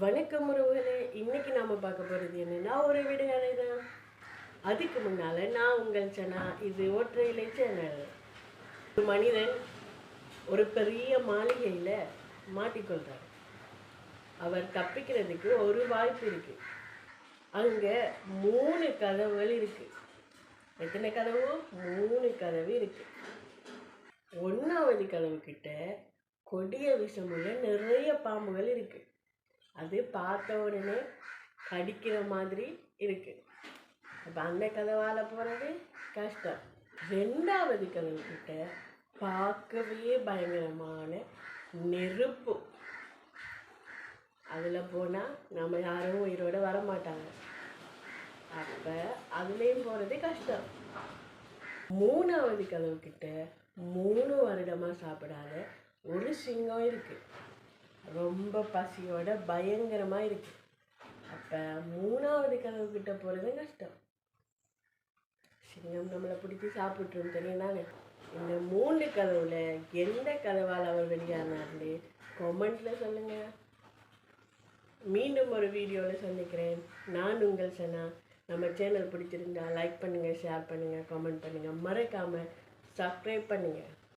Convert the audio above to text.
வணக்கம் உறவுகளே, இன்னைக்கு நாம பார்க்க போகிறது என்னன்னா ஒரு விடுகதை தான். அதுக்கு முன்னால நான் உங்கள் சனா. இது ஒற்றை இலை சேனல். ஒரு மனிதன் ஒரு பெரிய மாளிகையில மாட்டிக்கொள்றார். அவர் தப்பிக்கிறதுக்கு ஒரு வாய்ப்பு இருக்கு. அங்க 3 கதவுகள் இருக்கு. எத்தனை கதவு? 3 கதவு இருக்கு. 1வது கதவு கிட்ட கொடிய விஷமுள்ள நிறைய பாம்புகள் இருக்கு. அது பார்த்த உடனே கடிக்கிற மாதிரி இருக்கு. அப்போ அந்த கதவால் போகிறது கஷ்டம். 2வது கதவு கிட்ட பார்க்கவே பயங்கரமான நெருப்பு. அதில் போனால் நம்ம யாரும் உயிரோட வர மாட்டாங்க. அப்போ அதுலேயும் போகிறது கஷ்டம். 3வது கதவு கிட்ட 3 வருடமாக சாப்பிடாத ஒரு சிங்கம் இருக்குது. ரொம்ப பசியோட பயங்கரமாக இருக்குது. அப்போ 3வது கதவு கிட்ட போகிறது கஷ்டம். சிங்கம் நம்மளை பிடிச்சி சாப்பிட்ருன்னு தெரியும் தானே. இந்த 3 கதவுல எந்த கதவால் அவர் வெளியானார்னு கமெண்ட்டில் சொல்லுங்கள். மீண்டும் ஒரு வீடியோவில் சந்திக்கிறேன். நான் உங்கள் சனா. நம்ம சேனல் பிடிச்சிருந்தா லைக் பண்ணுங்கள், ஷேர் பண்ணுங்கள், கமெண்ட் பண்ணுங்கள், மறக்காமல் சப்ஸ்கிரைப் பண்ணுங்கள்.